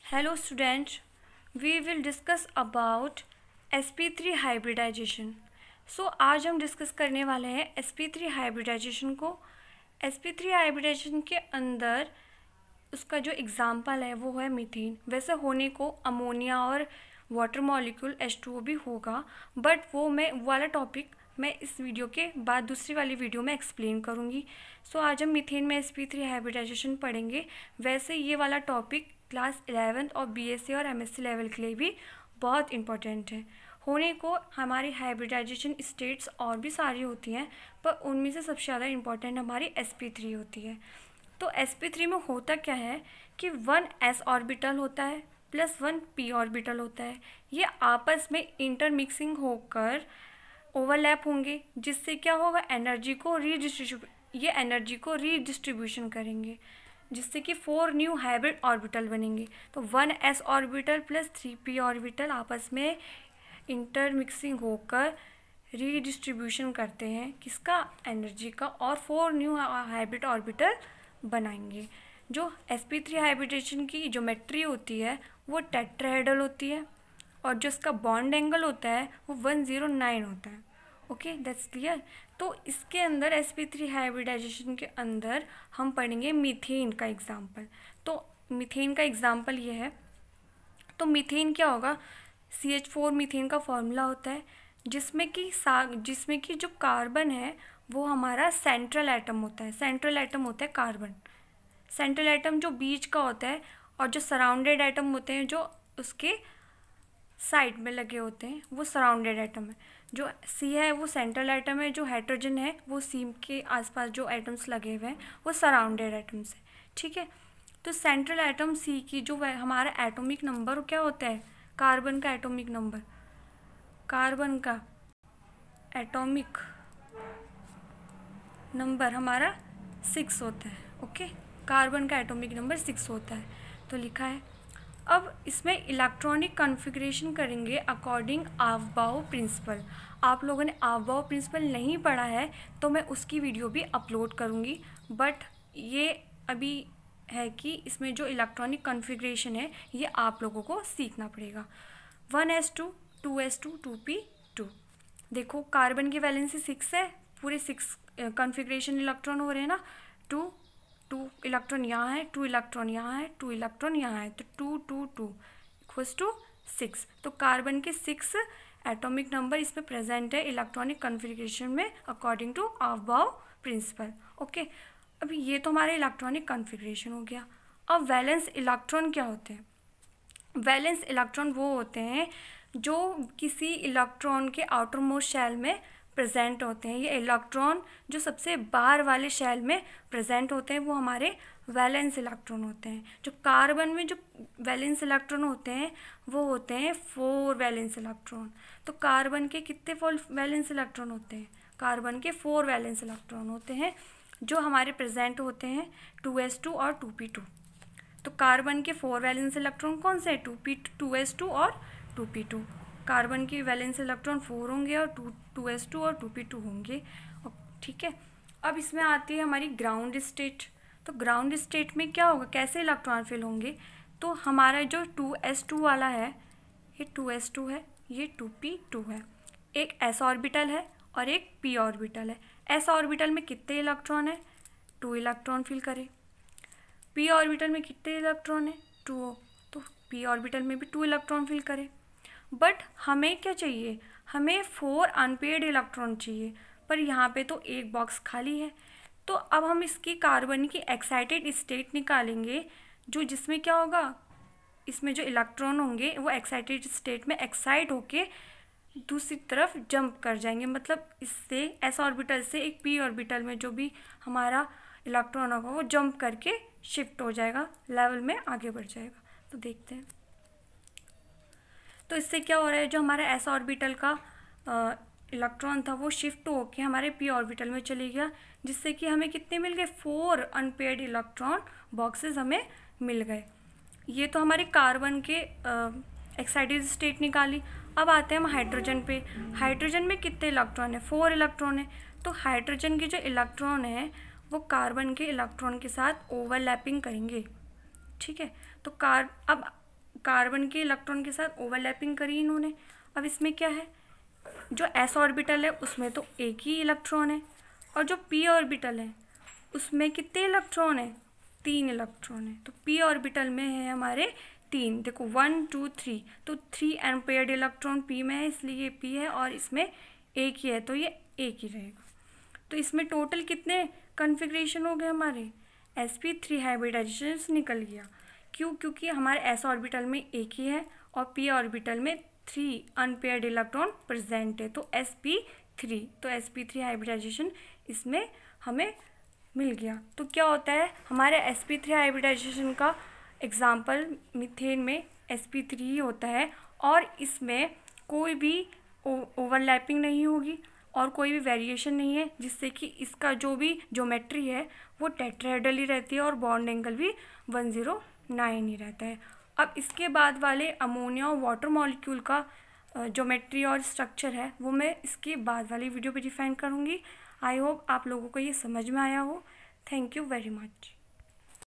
Hello students, we will discuss about sp3 hybridization. आज हम discuss करने वाले हैं sp3 हाइब्रिडाइजेशन को। sp3 हाइब्रिडाइजेशन के अंदर उसका जो एग्जाम्पल है वो है मीथेन। वैसे होने को अमोनिया और वाटर मॉलिक्यूल H2O भी होगा, बट वो वाला टॉपिक मैं इस वीडियो के बाद दूसरी वाली वीडियो में एक्सप्लेन करूँगी। आज हम मीथेन में sp3 हाइब्रिडाइजेशन पढ़ेंगे। वैसे ये वाला टॉपिक क्लास 11th और BSc और MSc लेवल के लिए भी बहुत इम्पोर्टेंट है। होने को हमारी हाइब्रिडाइजेशन स्टेट्स और भी सारी होती हैं, पर उनमें से सबसे ज़्यादा इम्पोर्टेंट हमारी sp3 होती है। तो sp3 में होता क्या है कि 1 s ऑर्बिटल होता है प्लस 1 p ऑर्बिटल होता है। ये आपस में इंटरमिक्सिंग होकर ओवरलैप होंगे, जिससे क्या होगा, एनर्जी को रीडिस्ट्रीब्यूशन करेंगे, जिससे कि 4 न्यू हाइब्रिड ऑर्बिटल बनेंगे। तो 1 s orbital plus 3 p orbital आपस में इंटरमिक्सिंग होकर रीडिस्ट्रीब्यूशन करते हैं किसका, एनर्जी का, और 4 न्यू हाइब्रिड ऑर्बिटल बनाएंगे। जो sp3 हाइब्रिडेशन की ज्योमेट्री होती है वो टेट्राहेड्रल होती है, और जो इसका बॉन्ड एंगल होता है वो 109 होता है। Okay, that's clear. तो इसके अंदर sp3 हाइब्रिडाइजेशन के अंदर हम पढ़ेंगे मीथेन का एग्जाम्पल। तो मीथेन का एग्जाम्पल ये है। तो मीथेन क्या होगा, CH4 मीथेन का फॉर्मूला होता है, जिसमें कि जो कार्बन है वो हमारा सेंट्रल एटम होता है। सेंट्रल एटम होता है कार्बन, सेंट्रल एटम जो बीच का होता है, और जो सराउंडेड एटम होते हैं जो उसके साइड में लगे होते हैं वो सराउंडेड एटम है। जो C है वो सेंट्रल एटम है, जो हाइड्रोजन है वो C के आसपास जो एटम्स लगे हुए हैं वो सराउंडेड एटम्स है। ठीक है, तो सेंट्रल एटम C की जो हमारा एटॉमिक नंबर क्या होता है, कार्बन का एटॉमिक नंबर, कार्बन का एटॉमिक नंबर हमारा 6 होता है। ओके, कार्बन का एटॉमिक नंबर 6 होता है, तो लिखा है। अब इसमें इलेक्ट्रॉनिक कॉन्फ़िगरेशन करेंगे अकॉर्डिंग अफबाउ प्रिंसिपल। आप लोगों ने अफबाउ प्रिंसिपल नहीं पढ़ा है तो मैं उसकी वीडियो भी अपलोड करूँगी, बट ये अभी है कि इसमें जो इलेक्ट्रॉनिक कॉन्फ़िगरेशन है ये आप लोगों को सीखना पड़ेगा। 1s2 2s2 2p2। देखो कार्बन की वैलेंसी 6 है, पूरे 6 कॉन्फ़िगरेशन इलेक्ट्रॉन हो रहे हैं ना। 2 इलेक्ट्रॉन यहाँ है, 2 इलेक्ट्रॉन यहाँ है, 2 इलेक्ट्रॉन यहाँ है, तो 2 2 2 इक्वल्स टू 6। तो कार्बन के 6 एटॉमिक नंबर इसमें प्रेजेंट है इलेक्ट्रॉनिक कॉन्फ़िगरेशन में according to Aufbau principal. Okay, अभी ये तो हमारे इलेक्ट्रॉनिक कॉन्फ़िगरेशन हो गया। अब वैलेंस इलेक्ट्रॉन क्या होते हैं? वैलेंस इलेक्ट्रॉन वो होते हैं जो किसी इलेक्ट्रॉन के आउटर मोस्ट शेल में प्रेजेंट होते हैं। ये इलेक्ट्रॉन जो सबसे बाहर वाले शेल में प्रेजेंट होते हैं वो हमारे वैलेंस इलेक्ट्रॉन होते हैं। जो कार्बन में जो वैलेंस इलेक्ट्रॉन होते हैं वो होते हैं 4 वैलेंस इलेक्ट्रॉन। तो कार्बन के कितने 4 वैलेंस इलेक्ट्रॉन होते हैं? कार्बन के 4 वैलेंस इलेक्ट्रॉन होते हैं जो हमारे प्रेजेंट होते हैं 2s2 और 2p2। तो कार्बन के 4 वैलेंस इलेक्ट्रॉन कौन से हैं? 2s2 और 2p2। कार्बन की वैलेंस इलेक्ट्रॉन 4 होंगे और 2s2 और 2p2 होंगे। ठीक है, अब इसमें आती है हमारी ग्राउंड स्टेट। तो ग्राउंड स्टेट में क्या होगा, कैसे इलेक्ट्रॉन फिल होंगे? तो हमारा जो 2s2 वाला है ये 2s2 है, ये 2p2 है। एक s ऑर्बिटल है और एक p ऑर्बिटल है। s ऑर्बिटल में कितने इलेक्ट्रॉन है? 2 इलेक्ट्रॉन फिल करें। p ऑर्बिटल में कितने इलेक्ट्रॉन है? 2। तो p ऑर्बिटल में भी 2 इलेक्ट्रॉन फिल करें। बट हमें क्या चाहिए? हमें 4 अनपेयर्ड इलेक्ट्रॉन चाहिए, पर यहाँ पे तो एक बॉक्स खाली है। तो अब हम इसकी कार्बन की एक्साइटेड स्टेट निकालेंगे, जो जिसमें क्या होगा, इसमें जो इलेक्ट्रॉन होंगे वो एक्साइटेड स्टेट में एक्साइट होके दूसरी तरफ जंप कर जाएंगे। मतलब इससे s ऑर्बिटल से एक p ऑर्बिटल में जो भी हमारा इलेक्ट्रॉन होगा वो जंप करके शिफ्ट हो जाएगा, लेवल में आगे बढ़ जाएगा। तो देखते हैं। तो इससे क्या हो रहा है, जो हमारा s ऑर्बिटल का इलेक्ट्रॉन था वो शिफ्ट होके हमारे p ऑर्बिटल में चले गया, जिससे कि हमें कितने मिल गए? 4 अनपेयर्ड इलेक्ट्रॉन बॉक्सेस हमें मिल गए। ये तो हमारे कार्बन के एक्साइटेड स्टेट निकाली। अब आते हैं हम हाइड्रोजन पे। हाइड्रोजन में कितने इलेक्ट्रॉन है? 4 इलेक्ट्रॉन है। तो हाइड्रोजन के जो इलेक्ट्रॉन है वो कार्बन के इलेक्ट्रॉन के साथ ओवरलैपिंग करेंगे। ठीक है, तो अब कार्बन के इलेक्ट्रॉन के साथ ओवरलैपिंग करी इन्होंने। अब इसमें क्या है, जो s ऑर्बिटल है उसमें तो एक ही इलेक्ट्रॉन है, और जो p ऑर्बिटल है उसमें कितने इलेक्ट्रॉन है, 3 इलेक्ट्रॉन है। तो p ऑर्बिटल में है हमारे 3, देखो 1 2 3, तो 3 अनपेयर्ड इलेक्ट्रॉन p में है, इसलिए ये p है, और इसमें एक ही है तो ये एक ही रहेगा। तो इसमें टोटल कितने कन्फिग्रेशन हो गए हमारे, sp3 हाइब्रिडाइजेशन निकल गया। क्यों, क्योंकि हमारे s ऑर्बिटल में एक ही है और p ऑर्बिटल में 3 अनपेयर्ड इलेक्ट्रॉन प्रेजेंट है, तो sp3, तो sp3 हाइब्रिडाइजेशन इसमें हमें मिल गया। तो क्या होता है, हमारे sp3 हाइब्रिडाइजेशन का एग्जाम्पल मीथेन में sp3 ही होता है, और इसमें कोई भी ओवरलैपिंग नहीं होगी और कोई भी वेरिएशन नहीं है, जिससे कि इसका जो भी ज्योमेट्री है वो टेट्राहेड्रल ही रहती है और बॉन्ड एंगल भी 109 ही रहता है। अब इसके बाद वाले अमोनिया और वाटर मॉलिक्यूल का ज्योमेट्री और स्ट्रक्चर है वो मैं इसके बाद वाली वीडियो पे डिफाइन करूँगी। आई होप आप लोगों को ये समझ में आया हो। Thank you very much.